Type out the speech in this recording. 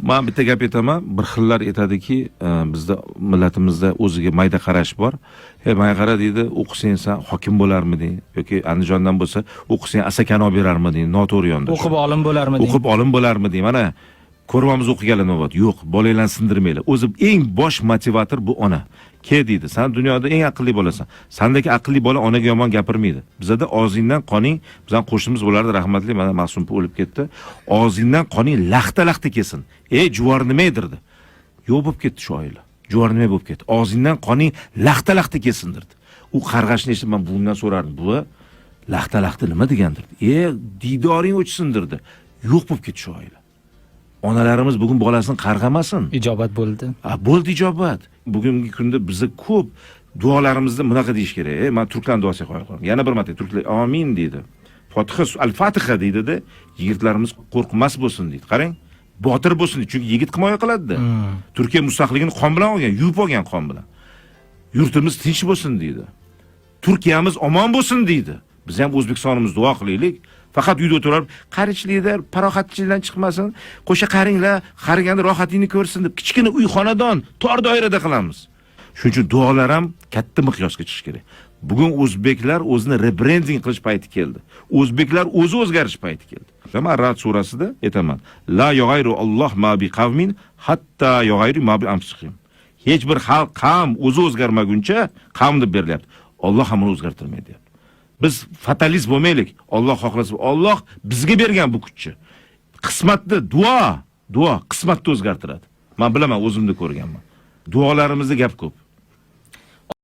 Men bitta gap aytaman, bir xillar aytadiki, bizda millatimizda o'ziga mayda qarash bor. Mayga qara deydi, o'qisang sen hokim bo'larmiding yoki Andijondan bo'lsa, o'qisang Asakani olib berarmiding, noto'g'ri yonda. O'qib olim bo'larmiding? O'qib olim bo'larmiding? Mana ko'rmamiz o'qiganlar nima bo'ldi? Yo'q, bolalarni sindirmaylar. O'zi eng bosh motivator bu ona. Ke deydi, sen dunyoda eng aqlli bolasan. Sendagi aqlli bola onaga yomon gapirmaydi. Bizda og'zingdan qoning, bizning qo'shnimiz bo'lardi, rahmatli, mana Ma'sum o'lib ketdi. Og'zingdan qoning laxta kelsin. Juvar nima edirdi? Yo'q bo'lib ketdi shu oila. Juvar nima bo'lib ketdi? Og'zingdan qoning laxta kelsindirdi. U qarg'ashni eshitib men bundan so'rardim. Bu laxta nima degandirdi? Didoring o'chsindirdi. Yo'q bo'lib ketdi shu oila. Onalarimiz bugun bolasini qarg'amasin. Ijobat bo'ldi. Bo'ldi ijobat. Bugungi kunda bizni ko'p duolarimizda bunaqa deyish kerak. Men turklar duosiga qo'yaman. Yana bir marta turklar amin deydi. Fotiha, al-Fatiha deydi-da, yigitlarimiz qo'rqmas bo'lsin deydi. Qarang, botir bo'lsin, chunki yigit himoya qiladi-da. Turkiya mustaqilligini qon bilan olgan, yuvib olgan qon bilan. Yurtimiz tinch bo'lsin deydi. Turkiyamiz omon bo'lsin deydi. Biz ham O'zbekistonimiz duo qilaylik. Faqat uyda o'tirib, qarichliklar, paroxatchilikdan chiqmasin, qo'sha qaringlar, qariganda rohatingni ko'rsin deb kichkina uy xonadon, tor doirada qilamiz. Shuning uchun duolar ham katta miqyosga chiqish kerak. Bugun o'zbeklar o'zini rebranding qilish payti keldi. O'zbeklar o'zi o'zgarish payti keldi. Mana Ra'd surasida aytaman: La yughayru Alloh ma bi qavmin hatta yughayru ma bi anfusihim. Hech bir xalq, qavm o'zi o'zgarmaguncha qavm deb berilyapti. Alloh ham uni o'zgartirmaydi. Biz fatalist bo'lmaylik. Alloh xohlasa, Alloh bizga bergan bu kuchni. Qismatni duo qismatni o'zgartiradi. Men bilaman, o'zimda ko'rganman. Duolarimizda gap ko'p.